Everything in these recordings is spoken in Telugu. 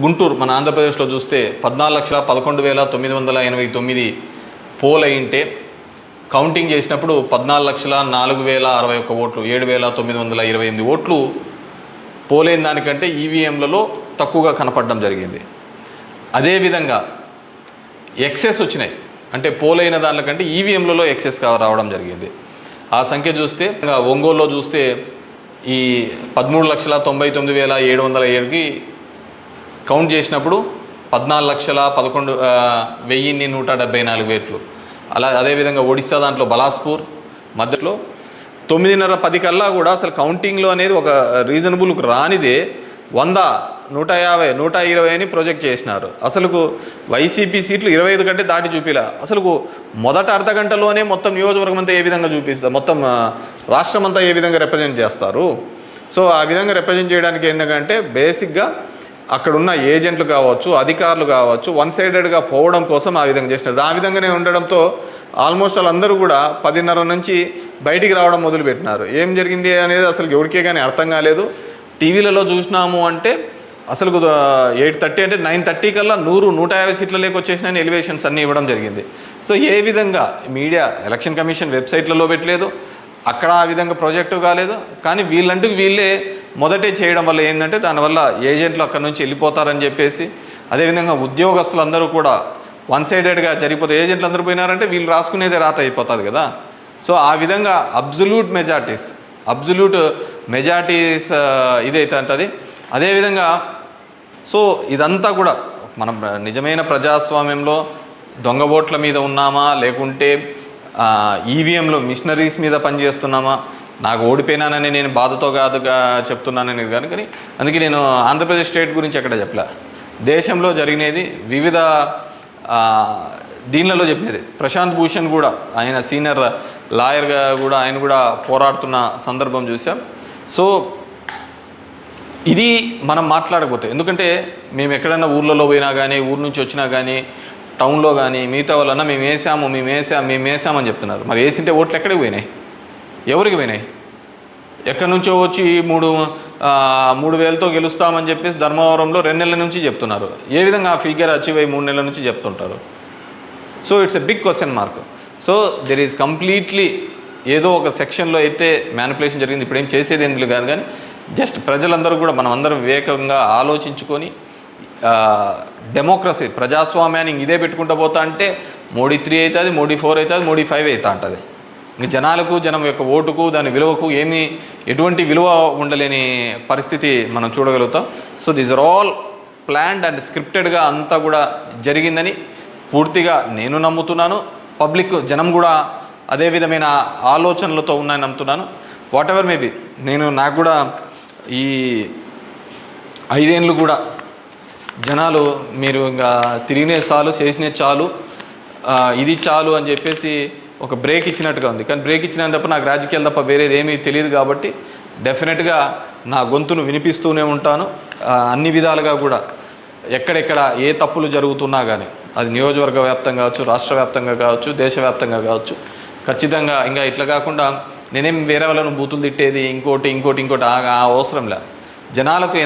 గుంటూరు మన ఆంధ్రప్రదేశ్లో చూస్తే 14,11,989 పోల్ అయింటే కౌంటింగ్ చేసినప్పుడు 14,04,061 ఓట్లు 7,928 ఓట్లు పోలైన దానికంటే ఈవీఎంలలో తక్కువగా కనపడడం జరిగింది. అదేవిధంగా ఎక్సెస్ వచ్చినాయి, అంటే పోలైన దానికంటే ఈవీఎంలలో ఎక్సెస్ రావడం జరిగింది. ఆ సంఖ్య చూస్తే ఒంగోలులో చూస్తే ఈ 13,99,707కి కౌంట్ చేసినప్పుడు 14,11,174 ఓట్లు. అదేవిధంగా ఒడిస్సా దాంట్లో బలాస్పూర్ మధ్యలో 9:30-10 కల్లా కూడా అసలు కౌంటింగ్లో అనేది ఒక రీజనబుల్ రానిదే 100, 150, 120 అని ప్రొజెక్ట్ చేసినారు. అసలు వైసీపీ సీట్లు 25 కంటే దాటి చూపిలా. అసలు మొదట అర్ధ గంటలోనే మొత్తం నియోజకవర్గం అంతా ఏ విధంగా చూపిస్తారు, మొత్తం రాష్ట్రం అంతా ఏ విధంగా రిప్రజెంట్ చేస్తారు. సో ఆ విధంగా రిప్రజెంట్ చేయడానికి ఏంటంటే బేసిక్గా అక్కడున్న ఏజెంట్లు కావచ్చు, అధికారులు కావచ్చు, వన్ సైడెడ్గా పోవడం కోసం ఆ విధంగా చేసినారు. ఆ విధంగానే ఉండడంతో ఆల్మోస్ట్ వాళ్ళందరూ కూడా 10:30 నుంచి బయటికి రావడం మొదలుపెట్టినారు. ఏం జరిగింది అనేది అసలు ఎవరికే కానీ అర్థం కాలేదు. టీవీలలో చూసినాము అంటే అసలు 8:30 అంటే 9:30 కల్లా 100-150 సీట్ల లేక వచ్చేసిన ఎలివేషన్స్ అన్నీ ఇవ్వడం జరిగింది. సో ఏ విధంగా మీడియా ఎలక్షన్ కమిషన్ వెబ్సైట్లలో పెట్టలేదు, అక్కడ ఆ విధంగా ప్రాజెక్టు కాలేదు. కానీ వీళ్ళంటూ వీళ్ళే మొదటే చేయడం వల్ల ఏంటంటే దానివల్ల ఏజెంట్లు అక్కడ నుంచి వెళ్ళిపోతారని చెప్పేసి, అదేవిధంగా ఉద్యోగస్తులు అందరూ కూడా వన్ సైడెడ్గా జరిగిపోతే ఏజెంట్లు అందరూ పోయినారంటే వీళ్ళు రాసుకునేదే రాత అయిపోతుంది కదా. సో ఆ విధంగా అబ్జల్యూట్ మెజారిటీస్ ఇదైతే అంటది. అదేవిధంగా సో ఇదంతా కూడా మనం నిజమైన ప్రజాస్వామ్యంలో దొంగ ఓట్ల మీద ఉన్నామా, లేకుంటే ఈవీఎంలో మిషనరీస్ మీద పనిచేస్తున్నామా, నాకు ఓడిపోయినానని నేను బాధతో కాదుగా చెప్తున్నానని కానీ అందుకే నేను ఆంధ్రప్రదేశ్ స్టేట్ గురించి ఎక్కడ చెప్పలే. దేశంలో జరిగినది వివిధ దీనిలలో చెప్పినది. ప్రశాంత్ భూషణ్ కూడా ఆయన సీనియర్ లాయర్గా కూడా ఆయన కూడా పోరాడుతున్న సందర్భం చూసాం. సో ఇది మనం మాట్లాడకపోతే, ఎందుకంటే మేము ఎక్కడైనా ఊర్లలో పోయినా కానీ, ఊరు నుంచి వచ్చినా కానీ, టౌన్లో కానీ మిగతా వాళ్ళన్నా మేము వేసామని చెప్తున్నారు. మరి వేసింటే ఓట్లు ఎక్కడికి పోయినాయి, ఎవరికి పోయినాయి? ఎక్కడి నుంచో వచ్చి 3,000తో గెలుస్తామని చెప్పేసి ధర్మవరంలో 2 నెలల నుంచి చెప్తున్నారు. ఏ విధంగా ఆ ఫిగర్ అచీవ్ అయ్యి 3 నెలల నుంచి చెప్తుంటారు? So it's a big question mark. So there is completely ఏదో ఒక సెక్షన్లో అయితే మ్యానిపులేషన్ జరిగింది. ఇప్పుడు ఏం చేసేది ఎందుకు కాదు, కానీ జస్ట్ ప్రజలందరూ కూడా మనం అందరం వివేకంగా ఆలోచించుకొని డెమోక్రసీ ప్రజాస్వామ్యాన్ని ఇదే పెట్టుకుంటూ పోతా అంటే మోడీ 3 అవుతుంది, మోడీ 4 అవుతుంది, మోడీ 5 అవుతా ఉంటుంది. ఇంక జనం యొక్క ఓటుకు దాని విలువకు ఎటువంటి విలువ ఉండలేని పరిస్థితి మనం చూడగలుగుతాం. So these are all planned and స్క్రిప్టెడ్గా అంతా కూడా జరిగిందని పూర్తిగా నేను నమ్ముతున్నాను. పబ్లిక్ జనం కూడా అదే విధమైన ఆలోచనలతో ఉన్నాయని నమ్ముతున్నాను. వాట్ ఎవర్ మేబీ నాకు కూడా ఈ 5 ఏళ్ళు కూడా జనాలు మీరు ఇంకా తిరిగినే చాలు, చేసినే చాలు, ఇది చాలు అని చెప్పేసి ఒక బ్రేక్ ఇచ్చినట్టుగా ఉంది. కానీ బ్రేక్ ఇచ్చినంత తప్ప నాకు రాజకీయాలు తప్ప వేరేది ఏమీ తెలియదు కాబట్టి డెఫినెట్గా నా గొంతును వినిపిస్తూనే ఉంటాను. అన్ని విధాలుగా కూడా ఎక్కడెక్కడ ఏ తప్పులు జరుగుతున్నా కానీ, అది నియోజకవర్గ వ్యాప్తంగా కావచ్చు, రాష్ట్ర వ్యాప్తంగా కావచ్చు, దేశవ్యాప్తంగా కావచ్చు, ఖచ్చితంగా ఇంకా ఇట్లా కాకుండా నేనేం వేరే వాళ్ళను బూతులు తిట్టేది ఇంకోటి అవసరం లే. జనాలకు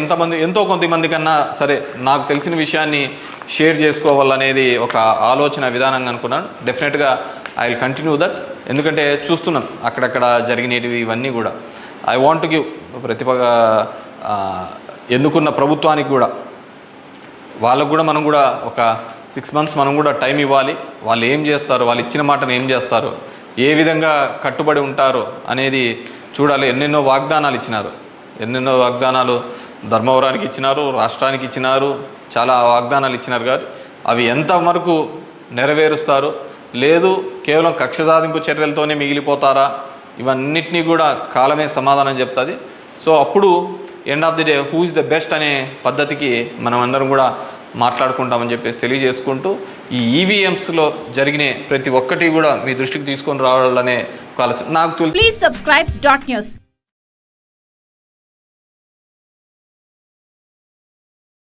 ఎంతో కొంతమంది కన్నా సరే నాకు తెలిసిన విషయాన్ని షేర్ చేసుకోవాలనేది ఒక ఆలోచన విధానంగా అనుకున్నాను. డెఫినెట్గా ఐ విల్ కంటిన్యూ దట్. ఎందుకంటే చూస్తున్నాం అక్కడక్కడ జరిగినవి ఇవన్నీ కూడా. ఐ వాంట్ టు గివ్ ఎన్నుకున్న ప్రభుత్వానికి కూడా, వాళ్ళకు కూడా మనం కూడా ఒక 6 months మనం కూడా టైం ఇవ్వాలి. వాళ్ళు ఏం చేస్తారు, వాళ్ళు ఇచ్చిన మాటను ఏం చేస్తారు, ఏ విధంగా కట్టుబడి ఉంటారు అనేది చూడాలి. ఎన్నెన్నో వాగ్దానాలు ధర్మవరానికి ఇచ్చినారు, రాష్ట్రానికి ఇచ్చినారు, చాలా వాగ్దానాలు ఇచ్చినారు. కాదు అవి ఎంతవరకు నెరవేరుస్తారు, లేదు కేవలం కక్ష సాధింపు చర్యలతోనే మిగిలిపోతారా, ఇవన్నిటినీ కూడా కాలమే సమాధానం చెప్తుంది. సో అప్పుడు end of the day who is the best అనే పద్ధతికి మనం అందరం కూడా మాట్లాడుకుంటామని చెప్పేసి తెలియజేసుకుంటూ, ఈ ఈవీఎంస్లో జరిగిన ప్రతి ఒక్కటి కూడా మీ దృష్టికి తీసుకొని రావాలనే ఒక ఆలోచన నాకు తెలుసు. Please subscribe .news